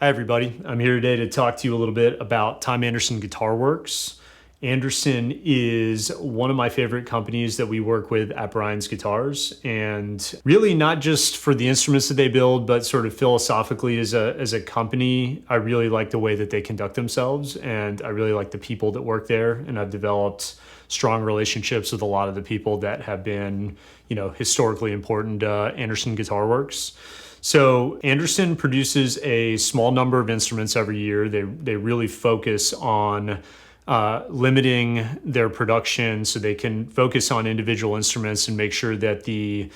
Hi everybody, I'm here today to talk to you a little bit about Tom Anderson Guitarworks. Anderson is one of my favorite companies that we work with at Brian's Guitars, and really not just for the instruments that they build, but sort of philosophically as a company. I really like the way that they conduct themselves, and I really like the people that work there, and I've developed strong relationships with a lot of the people that have been, historically important to Anderson Guitarworks. So Anderson produces a small number of instruments every year. They really focus on limiting their production so they can focus on individual instruments and make sure that the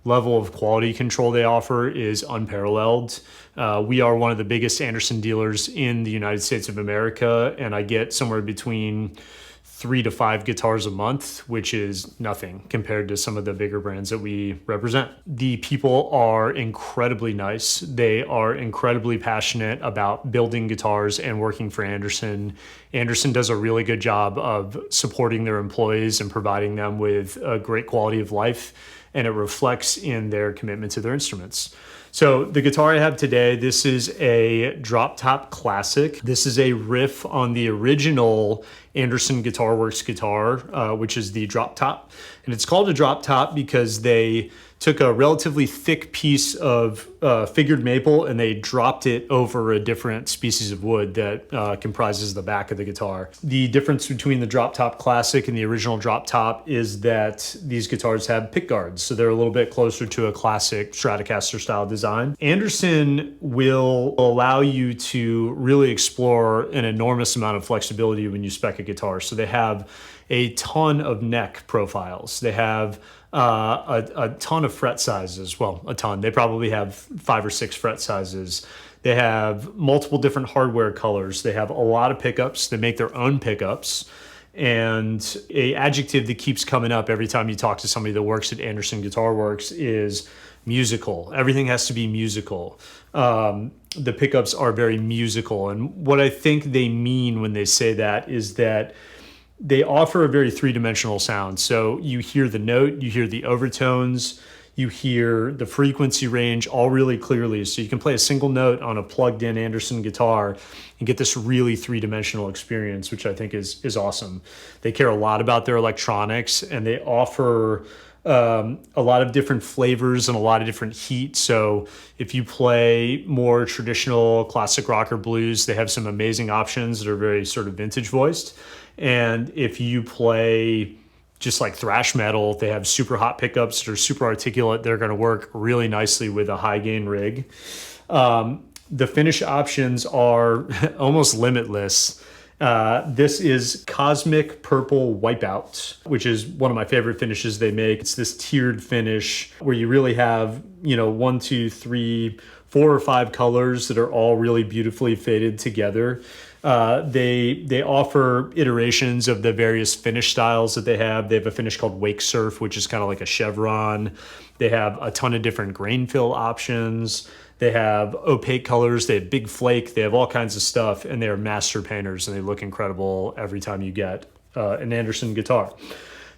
level of quality control they offer is unparalleled. We are one of the biggest Anderson dealers in the United States of America, and I get somewhere between 3 to 5 guitars a month, which is nothing compared to some of the bigger brands that we represent. The people are incredibly nice. They are incredibly passionate about building guitars and working for Anderson. Anderson does a really good job of supporting their employees and providing them with a great quality of life, and it reflects in their commitment to their instruments. So the guitar I have today, this is a drop top classic. This is a riff on the original Anderson Guitarworks guitar, which is the drop top. And it's called a drop top because they took a relatively thick piece of figured maple and they dropped it over a different species of wood that comprises the back of the guitar. The difference between the drop top classic and the original drop top is that these guitars have pick guards, so they're a little bit closer to a classic Stratocaster style design. Anderson will allow you to really explore an enormous amount of flexibility when you spec a guitar. So they have a ton of neck profiles. They have a ton of fret sizes. Well, a ton. They probably have 5 or 6 fret sizes. They have multiple different hardware colors. They have a lot of pickups. They make their own pickups. And an adjective that keeps coming up every time you talk to somebody that works at Anderson Guitarworks is musical. Everything has to be musical. The pickups are very musical. And what I think they mean when they say that is that they offer a very three-dimensional sound. So you hear the note, you hear the overtones, you hear the frequency range all really clearly. So you can play a single note on a plugged-in Anderson guitar and get this really three-dimensional experience, which I think is awesome. They care a lot about their electronics, and they offer a lot of different flavors and a lot of different heat. So if you play more traditional classic rock or blues, they have some amazing options that are very sort of vintage voiced. And if you play just like thrash metal, they have super hot pickups that are super articulate. They're going to work really nicely with a high gain rig. The finish options are almost limitless. This is Cosmic Purple Wipeout, which is one of my favorite finishes they make. It's this tiered finish where you really have, 1, 2, 3, 4 or 5 colors that are all really beautifully faded together. They offer iterations of the various finish styles that they have. They have a finish called Wake Surf, which is kind of like a chevron. They have a ton of different grain fill options. They have opaque colors. They have big flake. They have all kinds of stuff, and they are master painters, and they look incredible every time you get an Anderson guitar.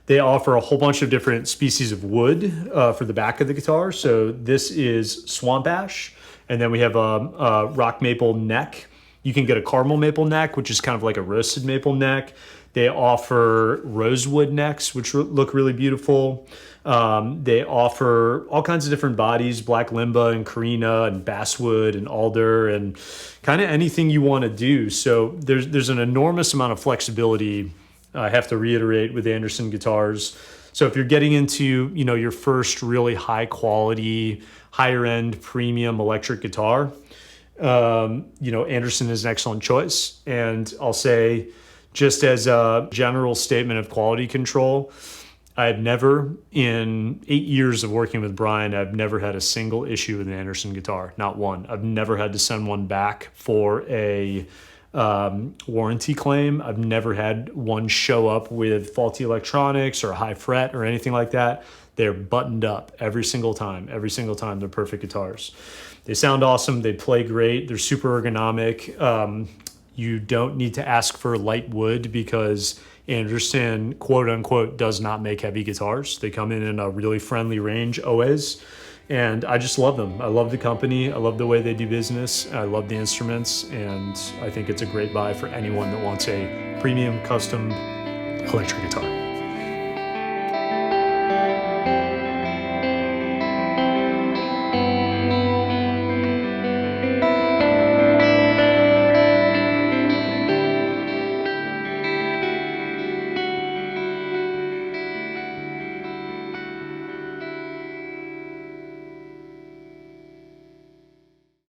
They offer a whole bunch of different species of wood for the back of the guitar. So this is swamp ash, and then we have a rock maple neck. You can get a caramel maple neck, which is kind of like a roasted maple neck. They offer rosewood necks, which look really beautiful. They offer all kinds of different bodies, black limba and carina and basswood and alder and kind of anything you want to do. So there's an enormous amount of flexibility, I have to reiterate, with Anderson guitars. So if you're getting into, your first really high quality, higher end premium electric guitar, Anderson is an excellent choice. And I'll say, just as a general statement of quality control, I've never, in 8 years of working with Brian, I've never had a single issue with an Anderson guitar, not one. I've never had to send one back for a warranty claim. I've never had one show up with faulty electronics or a high fret or anything like that. They're buttoned up every single time. Every single time, they're perfect guitars. They sound awesome. They play great. They're super ergonomic. You don't need to ask for light wood because Anderson, quote unquote, does not make heavy guitars. They come in a really friendly range always. And I just love them. I love the company. I love the way they do business. I love the instruments. And I think it's a great buy for anyone that wants a premium custom electric guitar.